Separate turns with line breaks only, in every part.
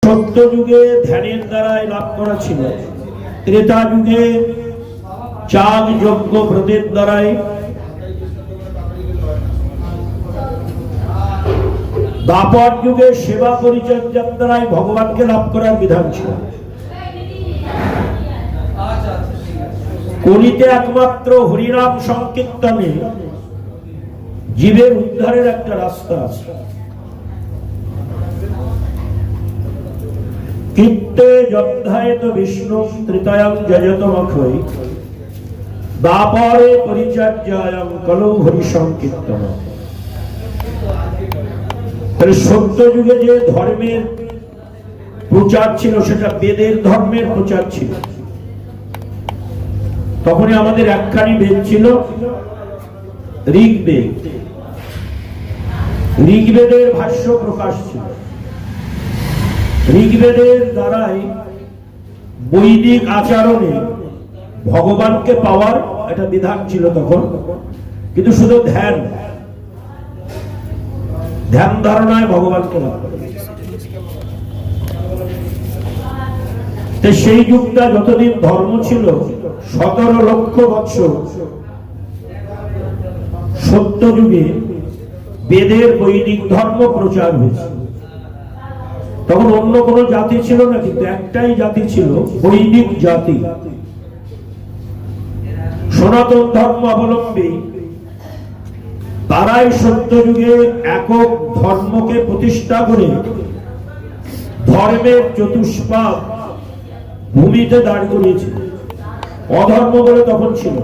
সত্য যুগে ধ্যানের দ্বারাই লাভ করা ছিল, ত্রেতা যুগে যাগ যজ্ঞ ব্রতের দ্বারাই, দ্বাপর যুগে সেবা পরিচর্যার দ্বারাই ভগবানকে লাভ করার বিধান ছিল। কলিতে একমাত্র হরিনাম সংকীর্তনে জীবের উদ্ধারের একটা রাস্তা আছে। কীর্তে যদ্ধায়ত বিষ্ণু ত্রিতয়ং যজতমক্ষৈ দ্বাপরে পরিচর্যায়ং কলৌ হরি সংকীর্তন। তাহলে সত্য যুগে যে ধর্মের প্রচার ছিল সেটা বেদের ধর্মের প্রচার ছিল। তখনই আমাদের একখানি বেদ ছিল, ঋগ্বেদ। ঋগ্বেদের ভাষ্য প্রকাশ ছিল। ঋগ্বেদের দ্বারাই বৈদিক আচরণে ভগবানকে পাওয়ার একটা বিধান ছিল তখন। কিন্তু শুধু ধ্যান ধারণায় ভগবানকে লাভ করে। সেই যুগটা যতদিন ধর্ম ছিল 17 লক্ষ বৎসর, সত্য যুগে বেদের বৈদিক ধর্ম প্রচার হয়েছে। তখন অন্য কোন জাতি ছিল না, কিন্তু একটাই জাতি ছিল, বৈদিক জাতি। সনাতন ধর্ম অবলম্বী তারাই সত্য যুগে একক ধর্মকে প্রতিষ্ঠা করে ধর্মের চতুষ্পাদ ভূমিতে দাঁড় করিয়েছিল। অধর্ম বলে তখন ছিল,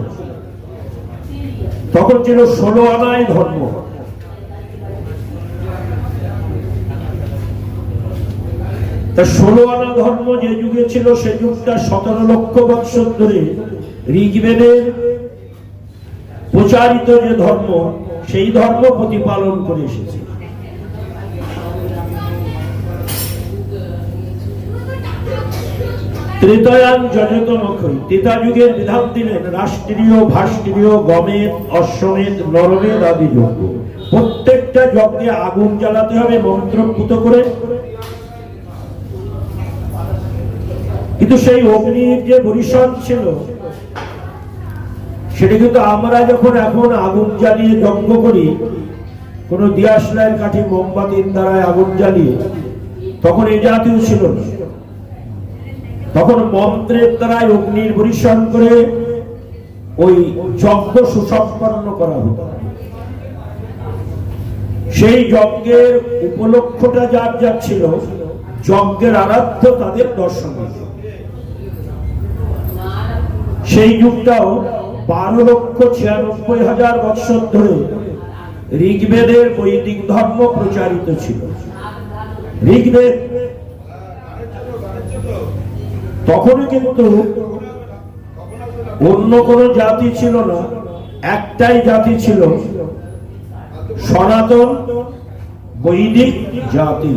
তখন ছিল 16 আনায় ধর্ম। তা 16 আনা ধর্ম যে যুগে ছিল, সে যুগটা 17 লক্ষ বৎসর ধরে ঋগ্বেদের প্রচারিত যে ধর্ম, সেই ধর্ম প্রতিপালন করে এসেছে। ত্রেতায়াং যজতমক্ষৈ, ত্রেতা যুগের বিধান দিলেন রাষ্ট্রীয়, ভাষ্ট্রীয়, গমেদ, অশ্বমেধ, নরমেধ আদি যজ্ঞ। প্রত্যেকটা যজ্ঞে আগুন জ্বালাতে হবে মন্ত্রপুত করে। কিন্তু সেই অগ্নির যে পরিসর ছিল, সেটা কিন্তু আমরা যখন এখন আগুন জ্বালিয়ে যজ্ঞ করি, কোন দিয়াশলাইয়ের কাঠি মোমবাতির দ্বারা আগুন জ্বালিয়ে, তখন এই জাতীয় ছিল না। তখন মন্ত্রের দ্বারাই অগ্নির পরিসর করে ওই যজ্ঞ সুসম্পন্ন করা হতো। সেই যজ্ঞের উপলক্ষটা যার যার ছিল, যজ্ঞের আরাধ্য তাদের দর্শন। সেই যুগটাও 12,96,000 বৎসর ধরে ঋগ্বেদের বৈদিক ধর্ম প্রচারিত ছিল। ঋগ্বেদ তখনও কিন্তু অন্য কোন জাতি ছিল না, একটাই জাতি ছিল, সনাতন বৈদিক জাতি।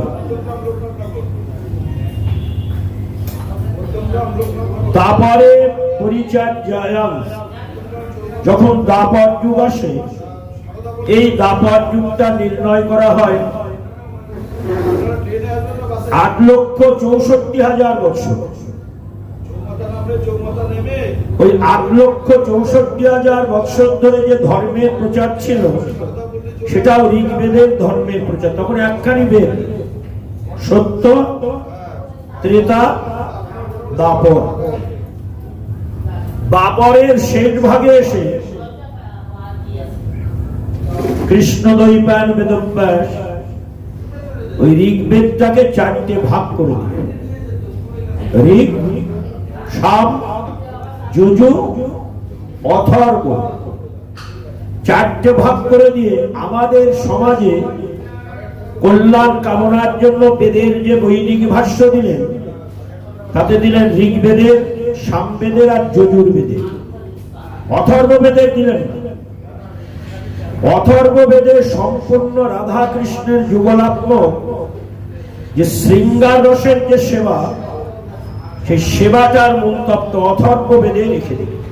তারপরে পরিচর্যায়ং, যখন দ্বাপর যুগ আসে, এই দ্বাপর যুগটা নির্ণয় করা হয় 8,64,000 বৎসর। ওই 8,64,000 বৎসর ধরে যে ধর্মের প্রচার ছিল, সেটাও ঋগ্বেদের ধর্মের প্রচার। তখন একখানি বেদ, সত্য, ত্রেতা, দ্বাপর। দ্বাপরের শেষ ভাগে এসে কৃষ্ণদ্বৈপায়ন বেদব্যাস ওই ঋগ্বেদটাকে 4টে ভাগ করে দিলেন। ঋগ, সাম, যজু, অথর্ব, 4টে ভাগ করে দিয়ে আমাদের সমাজে কল্যাণ কামনার জন্য বেদের যে বৈদিক ভাষ্য দিলেন, তাতে দিলেন ঋগ্বেদের, সামবেদের আর যজুর্বেদের। অথর্ববেদের দিলেন না। অথর্ববেদে সম্পূর্ণ রাধা কৃষ্ণের যুগলাত্মক যে শৃঙ্গার রসের যে সেবা, সেই সেবাটার মূল তত্ত্ব অথর্ববেদে লিখে দিলেন।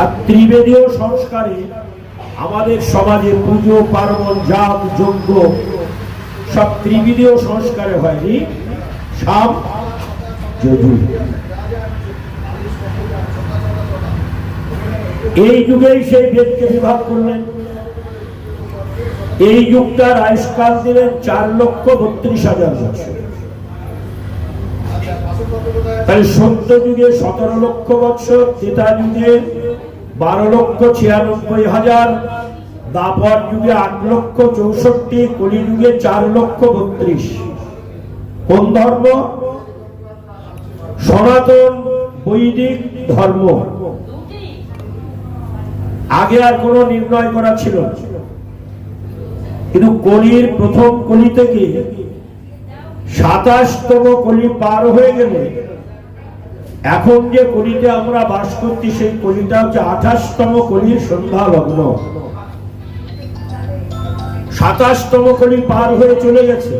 আর ত্রিবেদীয় সংস্কারে আমাদের সমাজে পুজো পার্বণ, যাগ যজ্ঞ সব ত্রিবিধীয় সংস্কারে হয়, ঋক, সাম, যজুর। এই যুগেই সেই বেদকে বিভাগ করলেন। এই যুগটার আয়ুষ্কাল দিলেন 4,32,000 বছর। তাই সত্য যুগে 17 লক্ষ বছর, ত্রেতা যুগে 12,96,000, দ্বাপর যুগে 8,64,000, কলি যুগে 4,32,000। কোন ধর্ম? সনাতন বৈদিক ধর্ম। আগে আর কোনো নির্ণয় করা ছিল না, কিন্তু কলির প্রথম কলি থেকে 27তম কলি পার হয়ে গেলে এখন যে কলিতে আমরা বাস করছি সেই কলিটা হচ্ছে 28তম কলির সন্ধ্যা লগ্ন। 27তম কলি পার হয়ে চলে গেছে।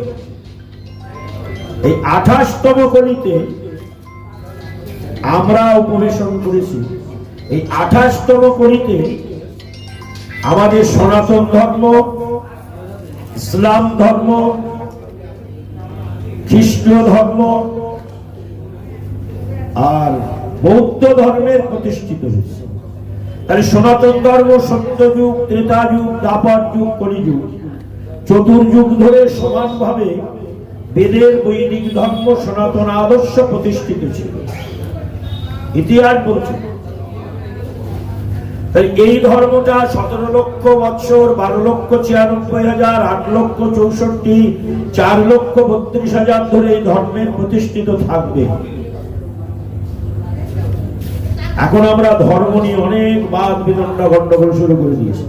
এই 28তম কলিতে আমরা উপবেশন করেছি। এই 28তম কলিতে আমাদের সনাতন ধর্ম, ইসলাম ধর্ম, খ্রিস্ট ধর্ম আর বৌদ্ধ ধর্মের প্রতিষ্ঠিত হয়েছে। তাহলে সনাতন ধর্ম সত্যযুগ, ত্রেতা যুগ, দ্বাপর যুগ, কলিযুগ, চতুর্যুগ ধরে সমানভাবে বেদের বৈদিক ধর্ম সনাতন আদর্শ প্রতিষ্ঠিত ছিল। ইতিহাস বলছে তাই এই ধর্মটা 17 লক্ষ বৎসর, 12,96,000, 8,64,000, 4,32,000 ধরে এই ধর্মের প্রতিষ্ঠিত থাকবে। এখন আমরা ধর্ম নিয়ে অনেক বাদ বিতণ্ডা গন্ডগোল শুরু করে দিয়েছি।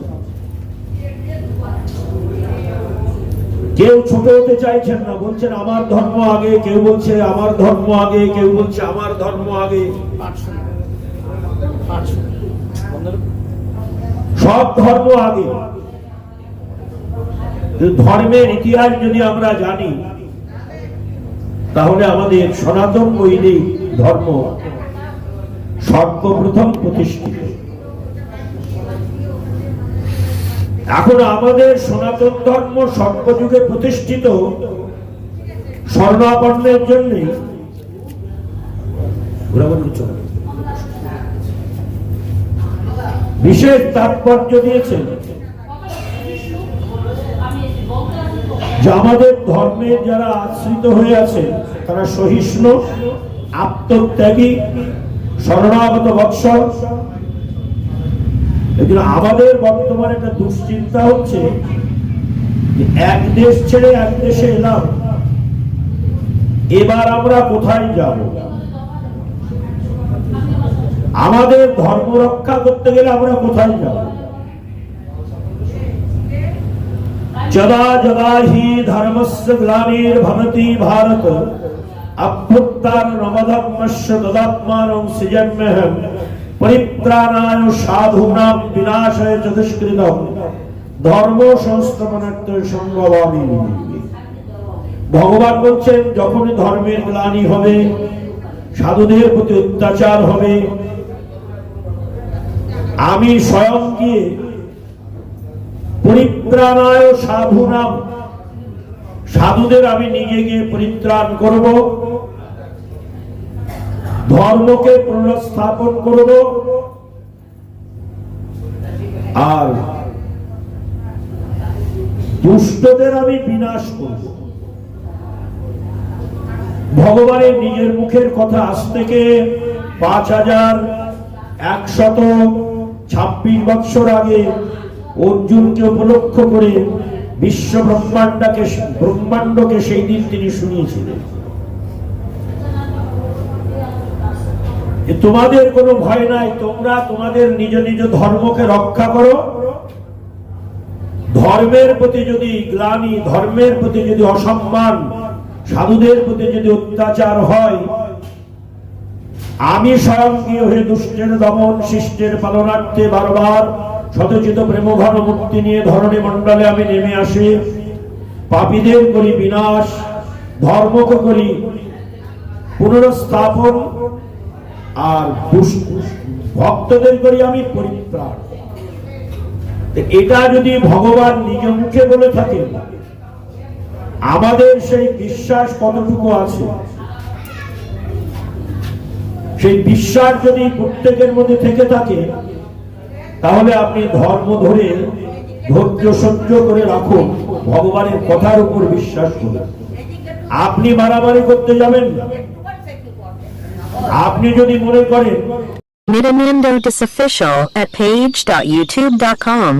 কেউ ছোট হতে চাইছেন না, বলছেন আমার ধর্ম আগে, কেউ বলছে আমার ধর্ম আগে, কেউ বলছে আমার ধর্ম আগে। সব ধর্ম আগে। ধর্মের ইতিহাস যদি আমরা জানি তাহলে আমাদের সনাতন বৈদিক ধর্ম সর্বপ্রথম প্রতিষ্ঠিত। এখন আমাদের সনাতন ধর্ম সর্বযুগে প্রতিষ্ঠিত স্বর্ণাপন্নের জন্য বিশেষ তাৎপর্য দিয়েছেন যে আমাদের ধর্মের যারা আশ্রিত হয়ে আছে তারা সহিষ্ণু, আত্মত্যাগী, শরণাগত বৎসল। আমাদের বর্তমানে একটা দুশ্চিন্তা হচ্ছে, এক দেশ ছেড়ে এক দেশে এলাম, এবার আমরা কোথায় যাব? আমাদের ধর্ম রক্ষা করতে গেলে আমরা কোথায় যাব? যদা যদা হি ধর্মস্য গ্লানির্ভবতি ভারত অভ্যুত্থানমধর্মস্য তদাত্মানং সৃজন্যহম পরিত্রাণায় সাধূনাং বিনাশায় চ দুষ্কৃতম ধর্ম সংস্থাপনার্থে সংভবামি। ভগবান বলছেন যখনই ধর্মের গ্লানি হবে, সাধুদের প্রতি অত্যাচার হবে, আমি স্বয়ং গিয়ে পরিত্রাণায় সাধূনাং, সাধুদের আমি নিজে গিয়ে পরিত্রাণ করব, ধর্মকে পুনঃস্থাপন করব, আর দুষ্টদের আমি বিনাশ করব। ভগবানের নিজের মুখের কথা আজ থেকে 5,126 বৎসর আগে অর্জুনকে উপলক্ষ করে বিশ্ব ব্রহ্মাণ্ডকে সেই দিন তিনি শুনিয়েছিলেন। তোমাদের কোনো ভয় নাই, তোমরা তোমাদের নিজ নিজ ধর্মকে রক্ষা করো। ধর্মের প্রতি যদি গ্লানি, ধর্মের প্রতি যদি অসম্মান, সাধুদের প্রতি যদি অত্যাচার হয়, আমি স্বয়ং গিয়ে হয়ে দুষ্টের দমন, শিষ্টের পালনার্থে বারবার শতচিত প্রেমঘন মুক্তি নিয়ে ধরণী মণ্ডলে আমি নেমে আসি। পাপীদের করি বিনাশ, ধর্মকে করি পুনরস্থাপন, আর ভক্তদের করি আমি পরিত্রাণ। এটা যদি ভগবান নিজ মুখে বলে থাকেন আমাদের সেই বিশ্বাস কতটুকু আছে, সেই বিশ্বাস যদি প্রত্যেকের মধ্যে থেকে থাকে, তাহলে আপনি ধর্ম ধরে ধৈর্য সহ্য করে রাখুন, ভগবানের কথার উপর বিশ্বাস করুন। আপনি মারামারি করতে যাবেন না। আপনি যদি মনে করেন
Nityananda Official at page.youtube.com